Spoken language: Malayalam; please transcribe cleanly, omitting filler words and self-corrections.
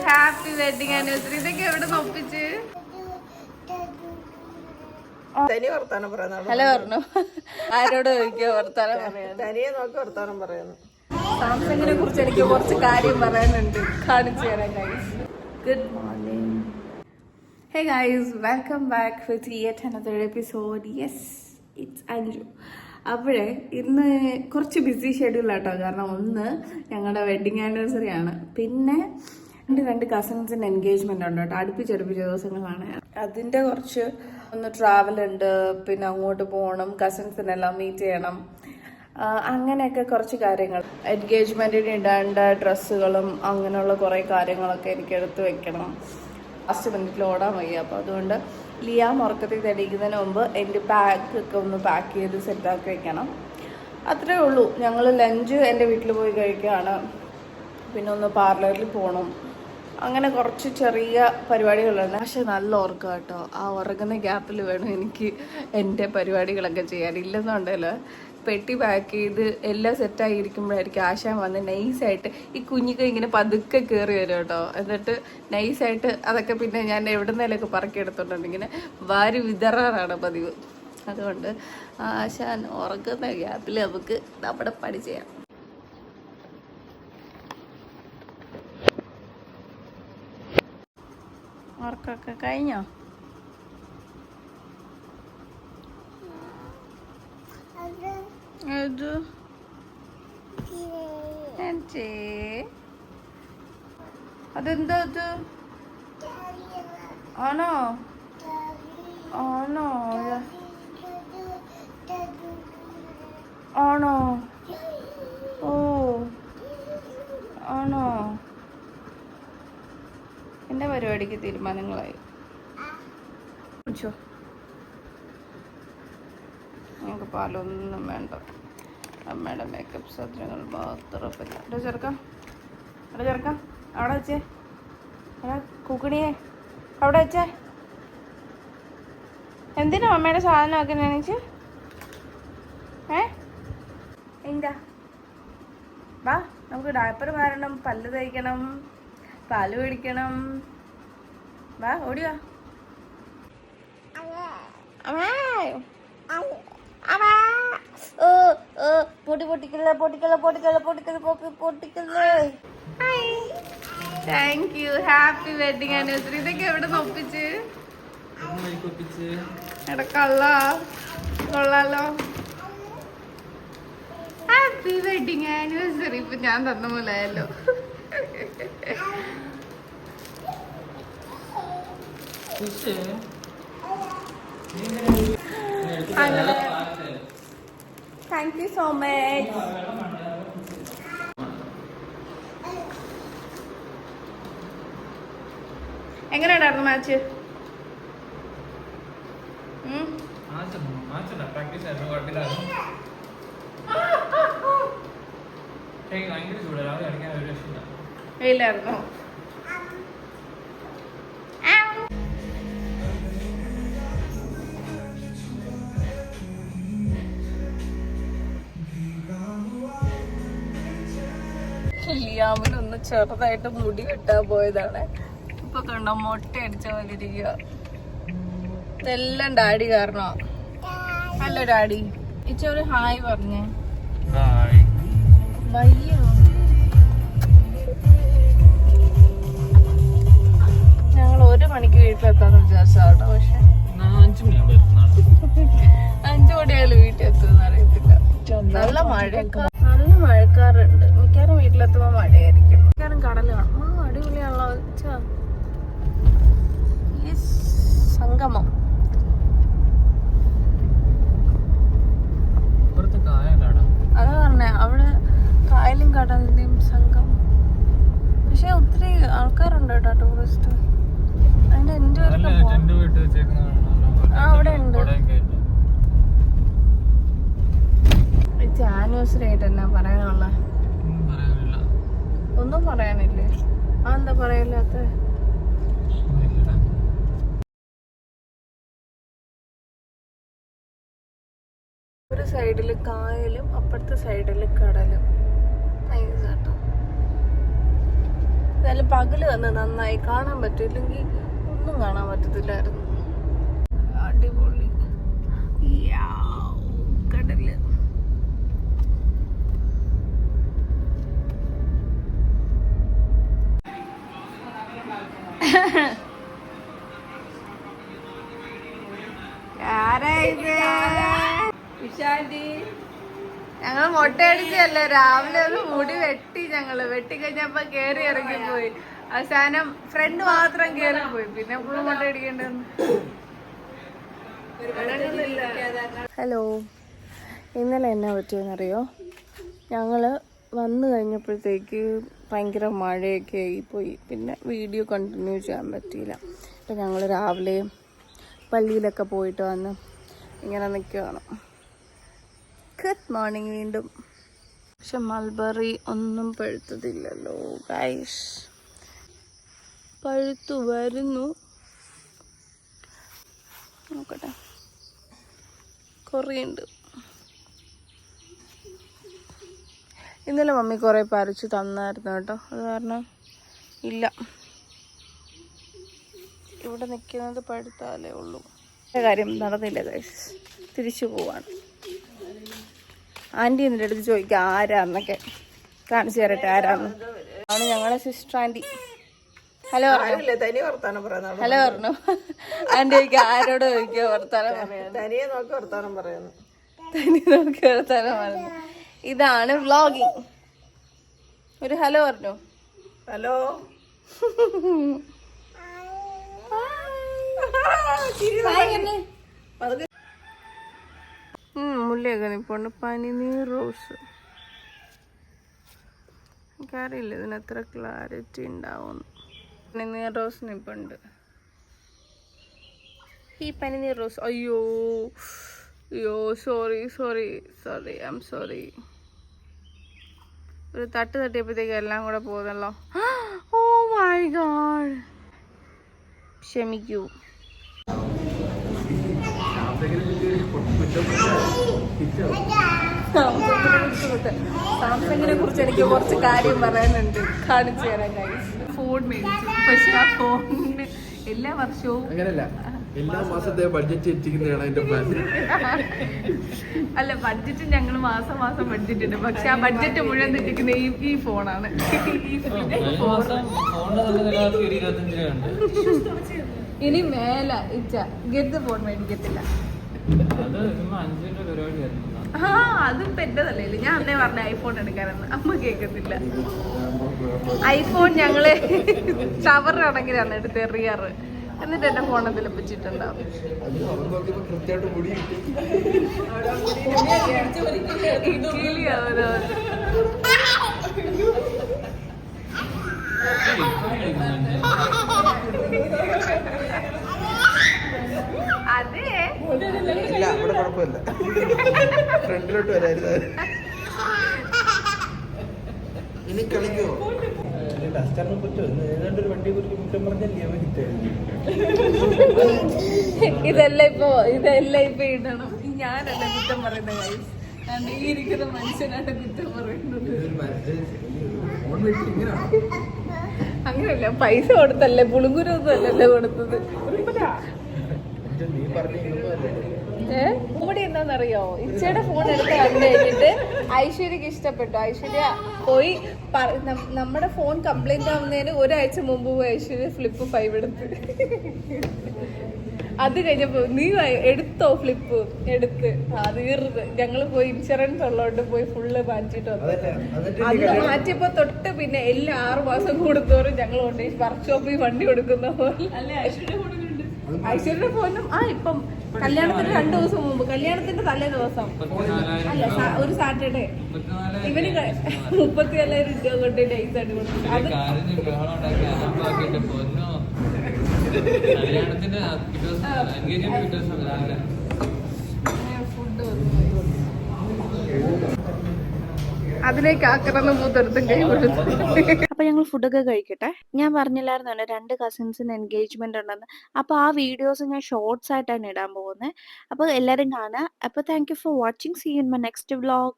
Happy wedding anniversary. ഇതൊക്കെ എവിടെ ഒപ്പിച്ച് ഹലോ പറഞ്ഞു. ആരോട് ചോദിക്കുക വർത്താനം പറയാൻ? തനിയെ നോക്കി വർത്താനം പറയുന്നു. സാംസങ്ങിനെ കുറിച്ച് എനിക്ക് കുറച്ച് കാര്യം പറയാനുണ്ട്, കാണിച്ചു തരാം guys. Good morning. Hey guys, welcome back with yet another episode. Yes, it's Anju. അപ്പോഴേ ഇന്ന് കുറച്ച് ബിസി ഷെഡ്യൂളാട്ടോ. കാരണം ഒന്ന് ഞങ്ങളുടെ വെഡിങ് ആനിവേഴ്സറി ആണ്, പിന്നെ രണ്ട് കസിൻസിൻ്റെ എൻഗേജ്മെൻ്റ് ഉണ്ട് കേട്ടോ. അടുപ്പിച്ചടുപ്പിച്ച ദിവസങ്ങളാണ്. അതിൻ്റെ കുറച്ച് ഒന്ന് ട്രാവൽ ഉണ്ട്, പിന്നെ അങ്ങോട്ട് പോകണം, കസിൻസിനെല്ലാം മീറ്റ് ചെയ്യണം, അങ്ങനെയൊക്കെ കുറച്ച് കാര്യങ്ങൾ. എൻഗേജ്മെൻറ്റിന് ഇടേണ്ട ഡ്രസ്സുകളും അങ്ങനെയുള്ള കുറേ കാര്യങ്ങളൊക്കെ എനിക്ക് എടുത്ത് വെക്കണം. ലാസ്റ്റ് മിനിറ്റിൽ ഓടാൻ വയ്യ. അപ്പോൾ അതുകൊണ്ട് ലിയാം ഉറക്കത്തിൽ തെളിയിക്കുന്നതിന് മുമ്പ് എൻ്റെ ബാഗൊക്കെ ഒന്ന് പാക്ക് ചെയ്ത് സെറ്റാക്കി വെക്കണം. അത്രേ ഉള്ളൂ. ഞങ്ങൾ ലഞ്ച് എൻ്റെ വീട്ടിൽ പോയി കഴിക്കുകയാണ്. പിന്നെ ഒന്ന് പാർലറിൽ പോകണം. അങ്ങനെ കുറച്ച് ചെറിയ പരിപാടികളുണ്ട്. പക്ഷെ നല്ല ഉറക്കം കേട്ടോ. ആ ഉറങ്ങുന്ന ഗ്യാപ്പിൽ വേണം എനിക്ക് എൻ്റെ പരിപാടികളൊക്കെ ചെയ്യാൻ. ഇല്ലെന്നുണ്ടല്ലോ പെട്ടി പാക്ക് ചെയ്ത് എല്ലാം സെറ്റായിരിക്കുമ്പോഴായിരിക്കും ആശാൻ വന്ന് നൈസായിട്ട് ഈ കുഞ്ഞിക്ക് ഇങ്ങനെ പതുക്കെ കയറി വരും കേട്ടോ. എന്നിട്ട് നൈസായിട്ട് അതൊക്കെ പിന്നെ ഞാൻ എവിടെ നിന്നേലൊക്കെ പറക്കിയെടുത്തോണ്ട് ഇങ്ങനെ വാരി വിതറാറാണ് പതിവ്. അതുകൊണ്ട് ആശാൻ ഉറങ്ങുന്ന ഗ്യാപ്പിൽ നമുക്ക് നമ്മുടെ പണി ചെയ്യാം. ഉറക്കമൊക്കെ കഴിഞ്ഞോ? അതെന്താ അത്? ആണോ ആണോ ആണോ? ഓ ആണോ? എൻ്റെ പരിപാടിക്ക് തീരുമാനങ്ങളായി. ഞങ്ങൾക്ക് പാലൊന്നും വേണ്ട. അമ്മയുടെ മേക്കപ്പ് സാധനങ്ങൾ മാത്രം. ഇവിടെ ചേർക്കാം, അവിടെ ചേർക്കാം. അവിടെ വെച്ചേ, അവിടെ കുക്കണിയെ അവിടെ വെച്ചേ. എന്തിനാ അമ്മയുടെ സാധനമൊക്കെ നനച്ച്? എന്താ? വാ, നമുക്ക് ഡയപ്പർ മാറണം, പല്ല് തേക്കണം, പാല് മേടിക്കണം. വാ, ഓടിവാ. Thank you. Happy wedding anniversary. ഇതൊക്കെ എവിടെ ഒപ്പിച്ച് എടക്കള്ള കൊള്ളാലോ. Happy wedding anniversary. ഇപ്പൊ ഞാൻ തന്ന പോലെയല്ലോ. Thank you so much. എങ്ങനെയുണ്ടായിരുന്നു മാച്ച്? വെയിലായിരുന്നോ? ലിയാമിനൊന്ന് ചെറുതായിട്ട് മുടി വെട്ടാൻ പോയതാണ്. ഇപ്പൊ കണ്ടോ മൊട്ട അടിച്ച പോലെ ഇരിക്കുക. ഇതെല്ലാം ഡാഡി കാരണോ? Hello daddy. ഇച്ചൊരു ഹായ് പറഞ്ഞേ. വയ്യോ, ഞങ്ങൾ 1 മണിക്ക് വീട്ടിലെത്താന്ന് വിചാരിച്ചാട്ടോ. പക്ഷെ 5 മണിയായാലും വീട്ടിൽ എത്തുമെന്ന് അറിയത്തില്ല. നല്ല മഴക്കാറുണ്ട്. മിക്കവാറും വീട്ടിലെത്തുമ്പോ മഴയായിരിക്കും. മിക്കവാറും കടൽ കാണും. അടിപൊളിയാണല്ലോ. സംഗമം. അതാ പറഞ്ഞേ, അവിടെ കായലും കടലിന്റെയും സംഗമം. പക്ഷെ ഒത്തിരി ആൾക്കാരുണ്ട് കേട്ടോ, ടൂറിസ്റ്റ്. അതിന്റെ എന്റെ അവിടെ ഉണ്ട്. ആനിവേഴ്സറി ആയിട്ട് എന്നാ പറയാനുള്ള? ഒന്നും പറയാനില്ലേ? എന്താ പറയില്ലാത്ത? ഒരു സൈഡില് കായലും അപ്പുറത്തെ സൈഡില് കടലും. നൈസാട്ടോ. എന്നാലും പകല് വന്ന് നന്നായി കാണാൻ പറ്റില്ലെങ്കിൽ ഒന്നും കാണാൻ പറ്റത്തില്ലായിരുന്നു. അടിപൊളി കടല്. ഞങ്ങള് മൊട്ടയടിച്ചല്ലേ, രാവിലെ ഒരു മുടി വെട്ടി. ഞങ്ങള് വെട്ടിക്കഴിഞ്ഞപ്പോ കേറി ഇറങ്ങി പോയി. അവസാനം ഫ്രണ്ട് മാത്രം കേറി പോയി. പിന്നെ ഫുള്ള് മൊട്ടയടിക്കേണ്ടെന്ന്. ഹലോ, ഇന്നലെ എന്നാ പറ്റിയെന്നറിയോ? ഞങ്ങള് വന്നു കഴിഞ്ഞപ്പോഴത്തേക്ക് ഭയങ്കര മഴയൊക്കെ ആയിപ്പോയി. പിന്നെ വീഡിയോ കണ്ടിന്യൂ ചെയ്യാൻ പറ്റിയില്ല. അപ്പം ഞങ്ങൾ രാവിലെ പള്ളിയിലൊക്കെ പോയിട്ട് വന്ന് ഇങ്ങനെ നിൽക്കുകയാണ്. ഗുഡ് മോർണിംഗ് വീണ്ടും. പക്ഷെ മൾബറി ഒന്നും പഴുത്തതില്ലല്ലോ ഗൈസ്. പഴുത്തു വരുന്നു, നോക്കട്ടെ. കുറേയുണ്ട്. ഇന്നലെ മമ്മി കുറേ പറിച്ച് തന്നായിരുന്നു കേട്ടോ. അത് കാരണം ഇല്ല, ഇവിടെ നിൽക്കുന്നത് പഴുത്താലേ ഉള്ളൂ. കാര്യം നടന്നില്ല ഗൈസ്. തിരിച്ചു പോവാണ്. ആൻറ്റി എന്നിട്ട് അടുത്ത് ചോദിക്കുക ആരാന്നൊക്കെ. കാണിച്ചു തരട്ടെ ആരാന്ന്. ആണ് ഞങ്ങളെ സിസ്റ്റർ ആൻറ്റി. ഹലോ ഹലോ പറഞ്ഞു. ആൻറ്റി ചോദിക്കുക ആരോട് ചോദിക്കുക വർത്താനം പറയാൻ. തനിയെ നോക്കി വർത്താനം പറയുന്നു. ഇതാണ് വ്ളോഗിങ്. ഒരു ഹലോ പറഞ്ഞു. ഹലോ. മുല്ലയൊക്കെ നിപ്പുണ്ട്. പനിനീർ റോസ്. എനിക്കറിയില്ല ഇതിനെത്ര ക്ലാരിറ്റി ഉണ്ടാവും. പനിനീർ റോസ് നിപ്പുണ്ട്. ഈ പനിനീർ റോസ്. അയ്യോ സോറി ഐ എം സോറി. ഒരു തട്ട് തട്ടിയപ്പോഴത്തേക്ക് എല്ലാം കൂടെ പോകുന്നല്ലോ. ഓ മൈ ഗോഡ്, ക്ഷമിക്കൂ. സാംസങ്ങിനെ കുറിച്ച് എനിക്ക് കുറച്ച് കാര്യം പറയാനുണ്ട്. കാണിച്ചു തരാൻ ഗൈസ്. ഫോൺ മേടിച്ചു. പക്ഷെ ആ ഫോണിന് എല്ലാ വർഷവും എല്ലാ മാസത്തെ ബഡ്ജറ്റ് എത്തിക്കുന്നതാണ് എന്റെ പ്ലാൻ. അല്ല, ബഡ്ജറ്റ് ഞങ്ങൾ മാസം ബഡ്ജറ്റ് ഉണ്ട്. പക്ഷെ ആ ബഡ്ജറ്റ് മുഴുവൻ തെറ്റിക്കുന്ന ഈ ഫോണാണ്. ഇനി മേല ഇച്ച ഗെറ്റ് ഫോൺ മേടിക്കത്തില്ല. അതും പെറ്റതല്ലേ. ഞാൻ അന്നേ പറഞ്ഞ ഐഫോൺ എടുക്കാനെന്ന്. അമ്മ കേൾക്കത്തില്ല. ഐഫോൺ ഞങ്ങള് ഷവറിലാണെങ്കിലാണ് എടുത്ത് എറിയാറ്. എന്നിട്ട് എന്റെ ഫോൺ എന്തെങ്കിലും വെച്ചിട്ടുണ്ടാവും. അതെ, അവിടെ കുഴപ്പമില്ല. ഫ്രണ്ടിലോട്ട് വരായിരുന്നു. ഇനി കളിക്കുമോ? ഇതെല്ലാം ഇപ്പൊ ഇടണം. ഞാനല്ല കുറ്റം പറയുന്ന കാര്യം. ഈ ഇരിക്കുന്ന മനുഷ്യനാണ് കുറ്റം പറയുന്നത്. അങ്ങനെയല്ല, പൈസ കൊടുത്തല്ലേ, പുളുങ്കുരൊന്നും അല്ലല്ലോ കൊടുത്തത്. ഇവിടെ എന്താണെന്നറിയോ, ഇച്ചയുടെ ഫോൺ എടുത്ത് കണ്ടു കഴിഞ്ഞിട്ട് ഐശ്വര്യക്ക് ഇഷ്ടപ്പെട്ടു. ഐശ്വര്യ പോയി നമ്മുടെ ഫോൺ കംപ്ലൈന്റ് ആവുന്നതിന് ഒരാഴ്ച മുമ്പ് പോയി ഐശ്വര്യ ഫ്ലിപ്പ് 5 എടുത്ത്. അത് കഴിഞ്ഞപ്പോ നീ എടുത്തോ ഫ്ലിപ്പ് എടുത്ത്. അത് തീർന്ന് ഞങ്ങള് പോയി ഇൻഷുറൻസ് ഉള്ളതുകൊണ്ട് പോയി ഫുള്ള് മാറ്റിട്ട് വന്നു. അന്ന് മാറ്റിയപ്പോ തൊട്ട് പിന്നെ എല്ലാ 6 മാസം കൂടുന്നോറും ഞങ്ങൾ കൊണ്ട് വർക്ക്ഷോപ്പിൽ വണ്ടി കൊടുക്കുന്ന പോലെ. ഐശ്വര്യയുടെ ഫോണും ഇപ്പം കല്യാണത്തിന് 2 ദിവസം മുമ്പ്, കല്യാണത്തിന്റെ തലേ ദിവസം അല്ല, ഒരു സാറ്റർഡേ ഇവന് 34,000 രൂപ കൊണ്ട് നൈസ് ആയിട്ട് കൊടുത്തു. അത് അതിലേക്ക് ആക്രമണം മൂത്തെടുത്തും കൈ കൊടുത്തു. അപ്പൊ ഞങ്ങൾ ഫുഡൊക്കെ കഴിക്കട്ടെ. ഞാൻ പറഞ്ഞില്ലായിരുന്നല്ലോ 2 കസിൻസിന് എൻഗേജ്മെന്റ് ഉണ്ടെന്ന്. അപ്പൊ ആ വീഡിയോസ് ഞാൻ ഷോർട്സ് ആയിട്ടാണ് ഇടാൻ പോകുന്നത്. അപ്പൊ എല്ലാരും കാണുക. അപ്പൊ thank you for watching. See you in my next vlog.